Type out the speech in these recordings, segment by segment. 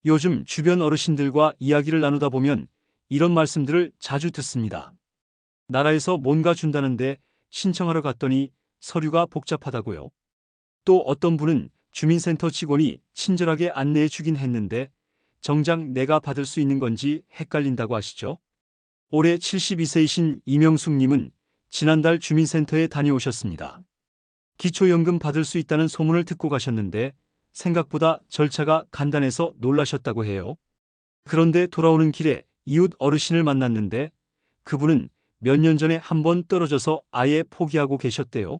요즘 주변 어르신들과 이야기를 나누다 보면 이런 말씀들을 자주 듣습니다. 나라에서 뭔가 준다는데 신청하러 갔더니 서류가 복잡하다고요. 또 어떤 분은 주민센터 직원이 친절하게 안내해 주긴 했는데 정작 내가 받을 수 있는 건지 헷갈린다고 하시죠. 올해 72세이신 이명숙님은 지난달 주민센터에 다녀오셨습니다. 기초연금 받을 수 있다는 소문을 듣고 가셨는데 생각보다 절차가 간단해서 놀라셨다고 해요. 그런데 돌아오는 길에 이웃 어르신을 만났는데 그분은 몇 년 전에 한번 떨어져서 아예 포기하고 계셨대요.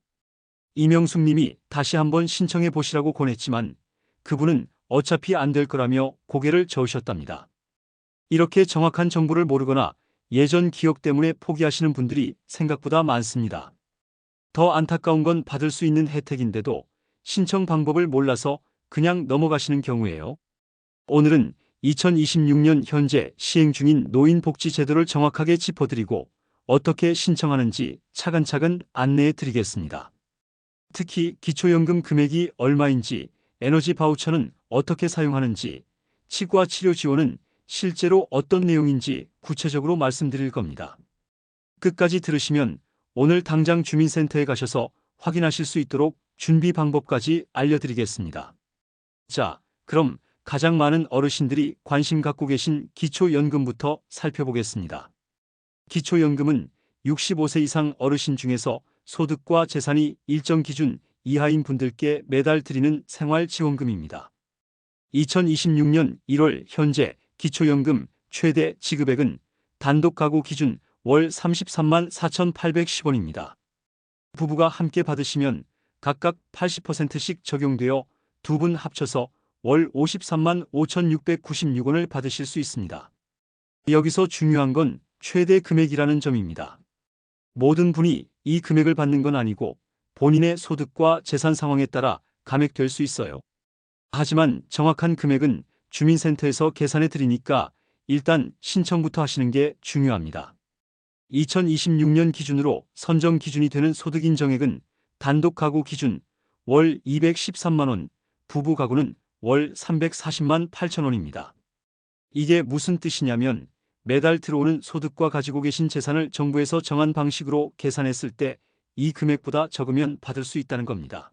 이명숙 님이 다시 한번 신청해 보시라고 권했지만 그분은 어차피 안 될 거라며 고개를 저으셨답니다. 이렇게 정확한 정보를 모르거나 예전 기억 때문에 포기하시는 분들이 생각보다 많습니다. 더 안타까운 건 받을 수 있는 혜택인데도 신청 방법을 몰라서 그냥 넘어가시는 경우예요. 오늘은 2026년 현재 시행 중인 노인복지 제도를 정확하게 짚어드리고 어떻게 신청하는지 차근차근 안내해 드리겠습니다. 특히 기초연금 금액이 얼마인지, 에너지 바우처는 어떻게 사용하는지, 치과 치료 지원은 실제로 어떤 내용인지 구체적으로 말씀드릴 겁니다. 끝까지 들으시면 오늘 당장 주민센터에 가셔서 확인하실 수 있도록 준비 방법까지 알려드리겠습니다. 자, 그럼 가장 많은 어르신들이 관심 갖고 계신 기초연금부터 살펴보겠습니다. 기초연금은 65세 이상 어르신 중에서 소득과 재산이 일정 기준 이하인 분들께 매달 드리는 생활지원금입니다. 2026년 1월 현재 기초연금 최대 지급액은 단독 가구 기준 월 33만 4,810원입니다. 부부가 함께 받으시면 각각 80%씩 적용되어 두 분 합쳐서 월 53만 5,696원을 받으실 수 있습니다. 여기서 중요한 건 최대 금액이라는 점입니다. 모든 분이 이 금액을 받는 건 아니고 본인의 소득과 재산 상황에 따라 감액될 수 있어요. 하지만 정확한 금액은 주민센터에서 계산해 드리니까 일단 신청부터 하시는 게 중요합니다. 2026년 기준으로 선정 기준이 되는 소득 인정액은 단독 가구 기준 월 213만 원, 부부 가구는 월 340만 8천 원입니다. 이게 무슨 뜻이냐면 매달 들어오는 소득과 가지고 계신 재산을 정부에서 정한 방식으로 계산했을 때 이 금액보다 적으면 받을 수 있다는 겁니다.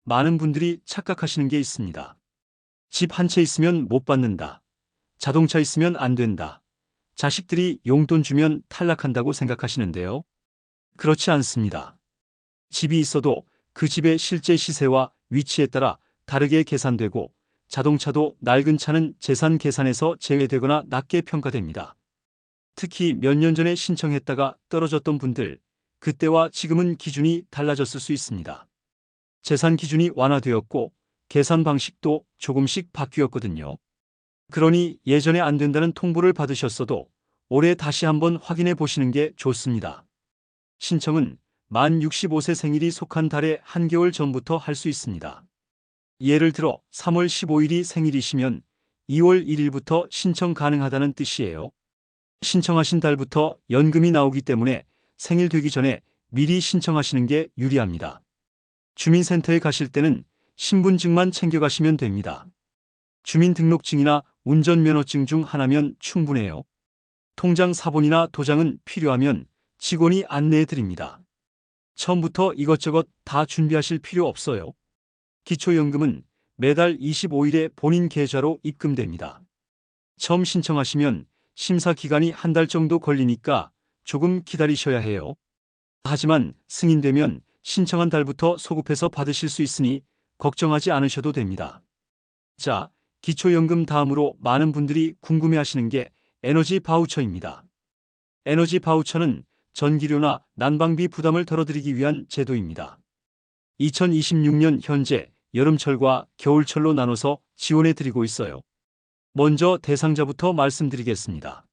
많은 분들이 착각하시는 게 있습니다. 집 한 채 있으면 못 받는다. 자동차 있으면 안 된다. 자식들이 용돈 주면 탈락한다고 생각하시는데요. 그렇지 않습니다. 집이 있어도 그 집의 실제 시세와 위치에 따라 다르게 계산되고 자동차도 낡은 차는 재산 계산에서 제외되거나 낮게 평가됩니다. 특히 몇 년 전에 신청했다가 떨어졌던 분들, 그때와 지금은 기준이 달라졌을 수 있습니다. 재산 기준이 완화되었고 계산 방식도 조금씩 바뀌었거든요. 그러니 예전에 안 된다는 통보를 받으셨어도 올해 다시 한번 확인해 보시는 게 좋습니다. 신청은 만 65세 생일이 속한 달의 한개월 전부터 할 수 있습니다. 예를 들어 3월 15일이 생일이시면 2월 1일부터 신청 가능하다는 뜻이에요. 신청하신 달부터 연금이 나오기 때문에 생일 되기 전에 미리 신청하시는 게 유리합니다. 주민센터에 가실 때는 신분증만 챙겨가시면 됩니다. 주민등록증이나 운전면허증 중 하나면 충분해요. 통장 사본이나 도장은 필요하면 직원이 안내해 드립니다. 처음부터 이것저것 다 준비하실 필요 없어요. 기초연금은 매달 25일에 본인 계좌로 입금됩니다. 처음 신청하시면 심사 기간이 한 달 정도 걸리니까 조금 기다리셔야 해요. 하지만 승인되면 신청한 달부터 소급해서 받으실 수 있으니 걱정하지 않으셔도 됩니다. 자, 기초연금 다음으로 많은 분들이 궁금해하시는 게 에너지 바우처입니다. 에너지 바우처는 전기료나 난방비 부담을 덜어드리기 위한 제도입니다. 2026년 현재 여름철과 겨울철로 나눠서 지원해 드리고 있어요. 먼저 대상자부터 말씀드리겠습니다.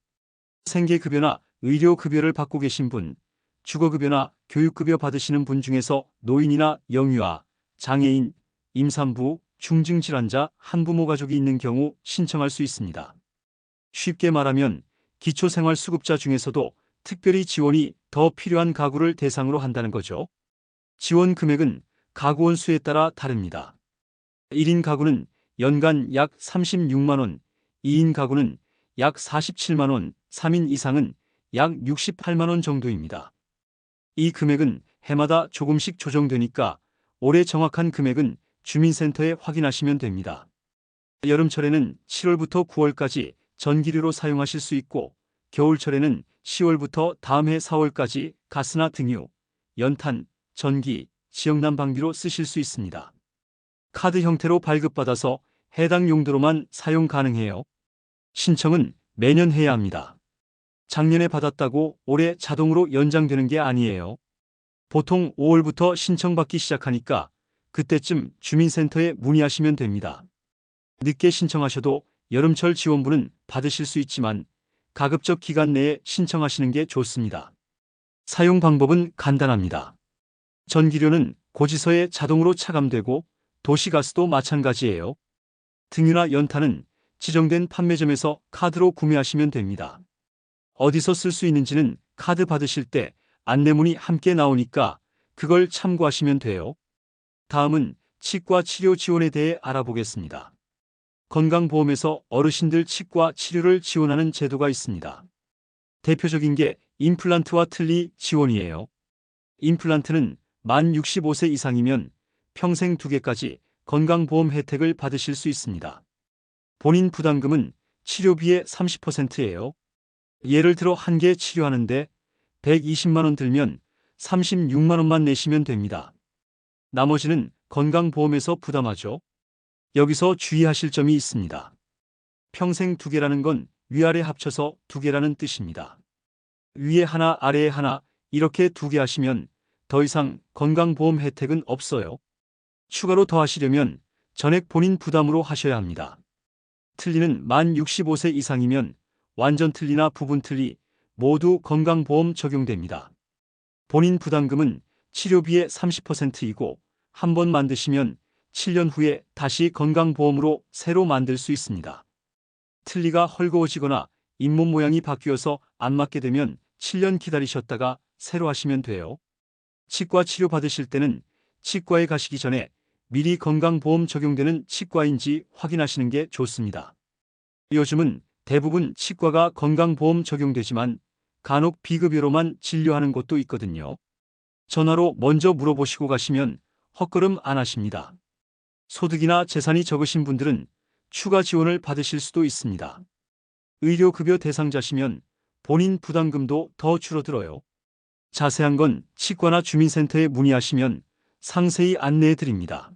생계급여나 의료급여를 받고 계신 분, 주거급여나 교육급여 받으시는 분 중에서 노인이나 영유아, 장애인, 임산부, 중증질환자, 한부모 가족이 있는 경우 신청할 수 있습니다. 쉽게 말하면 기초생활수급자 중에서도 특별히 지원이 더 필요한 가구를 대상으로 한다는 거죠. 지원 금액은 가구원 수에 따라 다릅니다. 1인 가구는 연간 약 36만 원, 2인 가구는 약 47만 원, 3인 이상은 약 68만 원 정도입니다. 이 금액은 해마다 조금씩 조정되니까 올해 정확한 금액은 주민센터에 확인하시면 됩니다. 여름철에는 7월부터 9월까지 전기료로 사용하실 수 있고 겨울철에는 10월부터 다음 해 4월까지 가스나 등유, 연탄, 전기, 지역 난방비로 쓰실 수 있습니다. 카드 형태로 발급받아서 해당 용도로만 사용 가능해요. 신청은 매년 해야 합니다. 작년에 받았다고 올해 자동으로 연장되는 게 아니에요. 보통 5월부터 신청받기 시작하니까 그때쯤 주민센터에 문의하시면 됩니다. 늦게 신청하셔도 여름철 지원부는 받으실 수 있지만 가급적 기간 내에 신청하시는 게 좋습니다. 사용 방법은 간단합니다. 전기료는 고지서에 자동으로 차감되고 도시가스도 마찬가지예요. 등유나 연탄은 지정된 판매점에서 카드로 구매하시면 됩니다. 어디서 쓸 수 있는지는 카드 받으실 때 안내문이 함께 나오니까 그걸 참고하시면 돼요. 다음은 치과 치료 지원에 대해 알아보겠습니다. 건강보험에서 어르신들 치과 치료를 지원하는 제도가 있습니다. 대표적인 게 임플란트와 틀니 지원이에요. 임플란트는 만 65세 이상이면 평생 2개까지 건강보험 혜택을 받으실 수 있습니다. 본인 부담금은 치료비의 30%예요. 예를 들어 한 개 치료하는데 120만 원 들면 36만 원만 내시면 됩니다. 나머지는 건강보험에서 부담하죠. 여기서 주의하실 점이 있습니다. 평생 2개라는 건 위아래 합쳐서 2개라는 뜻입니다. 위에 하나 아래에 하나 이렇게 2개 하시면 더 이상 건강보험 혜택은 없어요. 추가로 더 하시려면 전액 본인 부담으로 하셔야 합니다. 틀니는 만 65세 이상이면 완전 틀니나 부분 틀니 모두 건강보험 적용됩니다. 본인 부담금은 치료비의 30%이고 한 번 만드시면 7년 후에 다시 건강보험으로 새로 만들 수 있습니다. 틀니가 헐거워지거나 잇몸 모양이 바뀌어서 안 맞게 되면 7년 기다리셨다가 새로 하시면 돼요. 치과 치료 받으실 때는 치과에 가시기 전에 미리 건강보험 적용되는 치과인지 확인하시는 게 좋습니다. 요즘은 대부분 치과가 건강보험 적용되지만 간혹 비급여로만 진료하는 곳도 있거든요. 전화로 먼저 물어보시고 가시면 헛걸음 안 하십니다. 소득이나 재산이 적으신 분들은 추가 지원을 받으실 수도 있습니다. 의료급여 대상자시면 본인 부담금도 더 줄어들어요. 자세한 건 치과나 주민센터에 문의하시면 상세히 안내해 드립니다.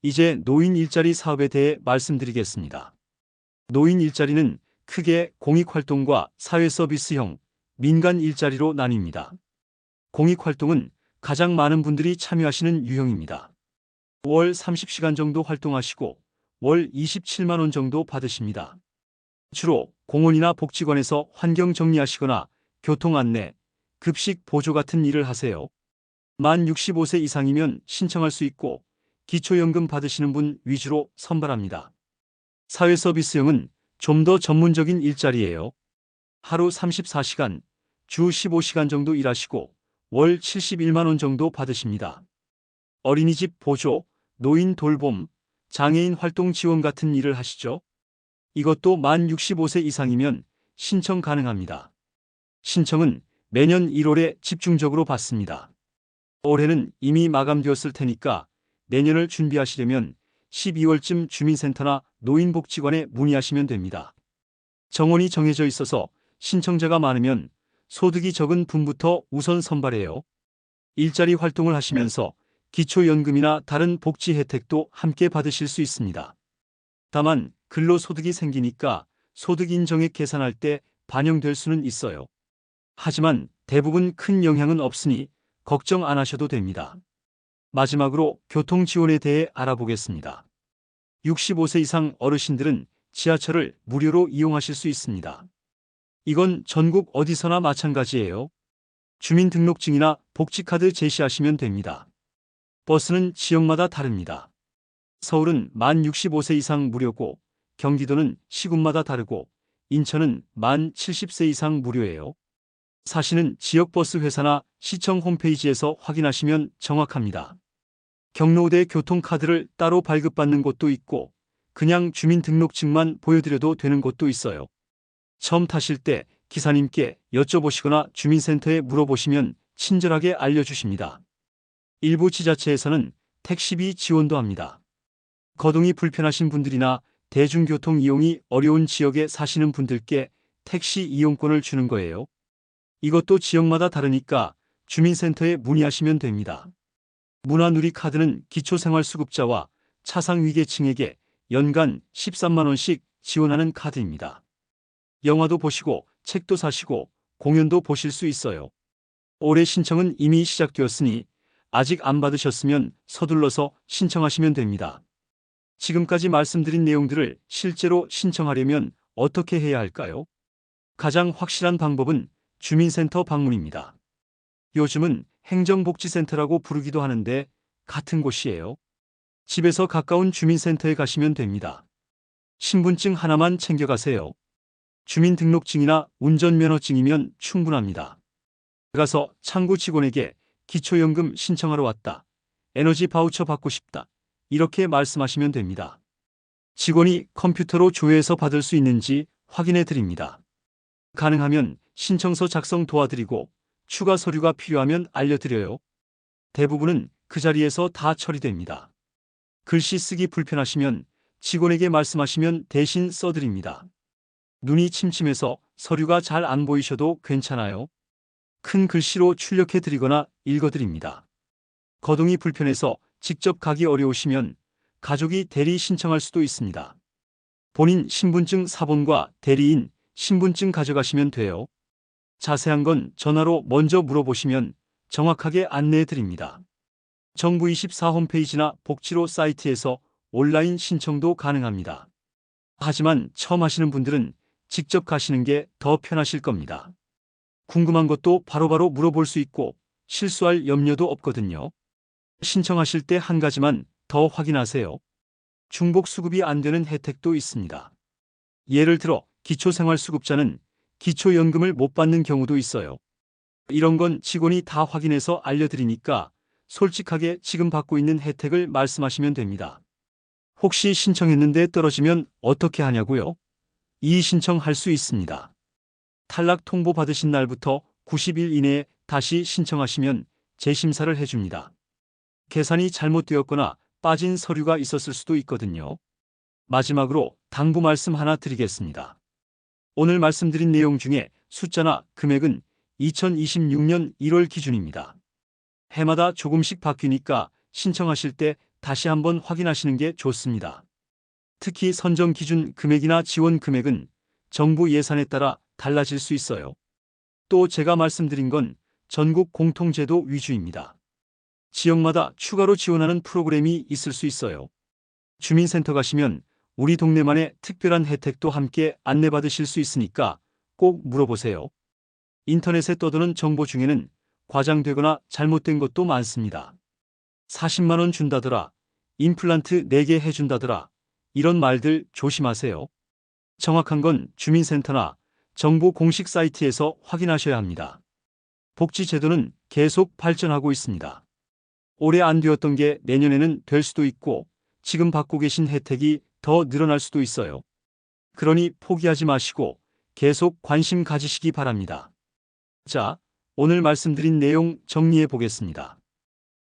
이제 노인 일자리 사업에 대해 말씀드리겠습니다. 노인 일자리는 크게 공익활동과 사회서비스형, 민간 일자리로 나뉩니다. 공익활동은 가장 많은 분들이 참여하시는 유형입니다. 월 30시간 정도 활동하시고 월 27만 원 정도 받으십니다. 주로 공원이나 복지관에서 환경 정리하시거나 교통 안내, 급식 보조 같은 일을 하세요. 만 65세 이상이면 신청할 수 있고 기초연금 받으시는 분 위주로 선발합니다. 사회서비스형은 좀 더 전문적인 일자리예요. 하루 34시간, 주 15시간 정도 일하시고 월 71만 원 정도 받으십니다. 어린이집 보조, 노인 돌봄, 장애인 활동 지원 같은 일을 하시죠. 이것도 만 65세 이상이면 신청 가능합니다. 신청은 매년 1월에 집중적으로 받습니다. 올해는 이미 마감되었을 테니까 내년을 준비하시려면 12월쯤 주민센터나 노인복지관에 문의하시면 됩니다. 정원이 정해져 있어서 신청자가 많으면 소득이 적은 분부터 우선 선발해요. 일자리 활동을 하시면서 기초연금이나 다른 복지 혜택도 함께 받으실 수 있습니다. 다만 근로소득이 생기니까 소득 인정액 계산할 때 반영될 수는 있어요. 하지만 대부분 큰 영향은 없으니 걱정 안 하셔도 됩니다. 마지막으로 교통 지원에 대해 알아보겠습니다. 65세 이상 어르신들은 지하철을 무료로 이용하실 수 있습니다. 이건 전국 어디서나 마찬가지예요. 주민등록증이나 복지카드 제시하시면 됩니다. 버스는 지역마다 다릅니다. 서울은 만 65세 이상 무료고 경기도는 시군마다 다르고 인천은 만 70세 이상 무료예요. 사시는 지역버스 회사나 시청 홈페이지에서 확인하시면 정확합니다. 경로우대 교통카드를 따로 발급받는 곳도 있고 그냥 주민등록증만 보여드려도 되는 곳도 있어요. 처음 타실 때 기사님께 여쭤보시거나 주민센터에 물어보시면 친절하게 알려주십니다. 일부 지자체에서는 택시비 지원도 합니다. 거동이 불편하신 분들이나 대중교통 이용이 어려운 지역에 사시는 분들께 택시 이용권을 주는 거예요. 이것도 지역마다 다르니까 주민센터에 문의하시면 됩니다. 문화누리카드는 기초생활수급자와 차상위계층에게 연간 13만 원씩 지원하는 카드입니다. 영화도 보시고 책도 사시고 공연도 보실 수 있어요. 올해 신청은 이미 시작되었으니 아직 안 받으셨으면 서둘러서 신청하시면 됩니다. 지금까지 말씀드린 내용들을 실제로 신청하려면 어떻게 해야 할까요? 가장 확실한 방법은 주민센터 방문입니다. 요즘은 행정복지센터라고 부르기도 하는데 같은 곳이에요. 집에서 가까운 주민센터에 가시면 됩니다. 신분증 하나만 챙겨가세요. 주민등록증이나 운전면허증이면 충분합니다. 가서 창구 직원에게 기초연금 신청하러 왔다. 에너지 바우처 받고 싶다. 이렇게 말씀하시면 됩니다. 직원이 컴퓨터로 조회해서 받을 수 있는지 확인해 드립니다. 가능하면 신청서 작성 도와드리고 추가 서류가 필요하면 알려드려요. 대부분은 그 자리에서 다 처리됩니다. 글씨 쓰기 불편하시면 직원에게 말씀하시면 대신 써드립니다. 눈이 침침해서 서류가 잘 안 보이셔도 괜찮아요. 큰 글씨로 출력해 드리거나 읽어 드립니다. 거동이 불편해서 직접 가기 어려우시면 가족이 대리 신청할 수도 있습니다. 본인 신분증 사본과 대리인 신분증 가져가시면 돼요. 자세한 건 전화로 먼저 물어보시면 정확하게 안내해 드립니다. 정부24 홈페이지나 복지로 사이트에서 온라인 신청도 가능합니다. 하지만 처음 하시는 분들은 직접 가시는 게 더 편하실 겁니다. 궁금한 것도 바로바로 물어볼 수 있고 실수할 염려도 없거든요. 신청하실 때 한 가지만 더 확인하세요. 중복 수급이 안 되는 혜택도 있습니다. 예를 들어 기초생활수급자는 기초연금을 못 받는 경우도 있어요. 이런 건 직원이 다 확인해서 알려드리니까 솔직하게 지금 받고 있는 혜택을 말씀하시면 됩니다. 혹시 신청했는데 떨어지면 어떻게 하냐고요? 이의신청할 수 있습니다. 탈락 통보 받으신 날부터 90일 이내에 다시 신청하시면 재심사를 해줍니다. 계산이 잘못되었거나 빠진 서류가 있었을 수도 있거든요. 마지막으로 당부 말씀 하나 드리겠습니다. 오늘 말씀드린 내용 중에 숫자나 금액은 2026년 1월 기준입니다. 해마다 조금씩 바뀌니까 신청하실 때 다시 한번 확인하시는 게 좋습니다. 특히 선정 기준 금액이나 지원 금액은 정부 예산에 따라 달라질 수 있어요. 또 제가 말씀드린 건 전국 공통제도 위주입니다. 지역마다 추가로 지원하는 프로그램이 있을 수 있어요. 주민센터 가시면 우리 동네만의 특별한 혜택도 함께 안내받으실 수 있으니까 꼭 물어보세요. 인터넷에 떠도는 정보 중에는 과장되거나 잘못된 것도 많습니다. 40만 원 준다더라, 임플란트 4개 해준다더라, 이런 말들 조심하세요. 정확한 건 주민센터나 정부 공식 사이트에서 확인하셔야 합니다. 복지제도는 계속 발전하고 있습니다. 올해 안 되었던 게 내년에는 될 수도 있고 지금 받고 계신 혜택이 더 늘어날 수도 있어요. 그러니 포기하지 마시고 계속 관심 가지시기 바랍니다. 자, 오늘 말씀드린 내용 정리해 보겠습니다.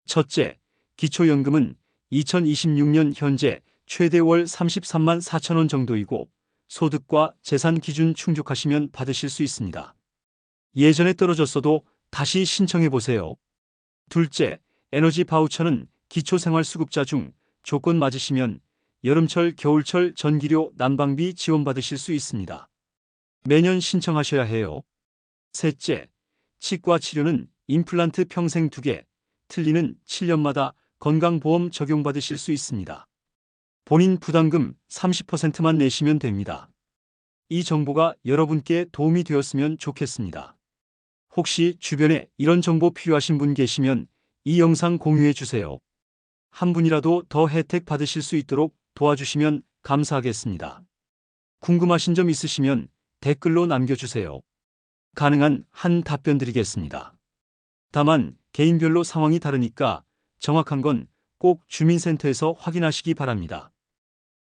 첫째, 기초연금은 2026년 현재 최대 월 33만 4천 원 정도이고 소득과 재산 기준 충족하시면 받으실 수 있습니다. 예전에 떨어졌어도 다시 신청해 보세요. 둘째, 에너지 바우처는 기초생활수급자 중 조건 맞으시면 여름철, 겨울철 전기료 난방비 지원받으실 수 있습니다. 매년 신청하셔야 해요. 셋째, 치과 치료는 임플란트 평생 2개, 틀니는 7년마다 건강보험 적용받으실 수 있습니다. 본인 부담금 30%만 내시면 됩니다. 이 정보가 여러분께 도움이 되었으면 좋겠습니다. 혹시 주변에 이런 정보 필요하신 분 계시면 이 영상 공유해 주세요. 한 분이라도 더 혜택 받으실 수 있도록 도와주시면 감사하겠습니다. 궁금하신 점 있으시면 댓글로 남겨주세요. 가능한 한 답변 드리겠습니다. 다만 개인별로 상황이 다르니까 정확한 건 꼭 주민센터에서 확인하시기 바랍니다.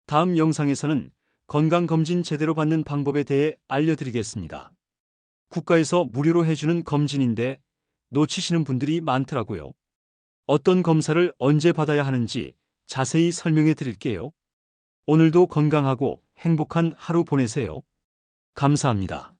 다음 영상에서는 건강검진 제대로 받는 방법에 대해 알려드리겠습니다. 국가에서 무료로 해주는 검진인데 놓치시는 분들이 많더라고요. 어떤 검사를 언제 받아야 하는지 자세히 설명해 드릴게요. 오늘도 건강하고 행복한 하루 보내세요. 감사합니다.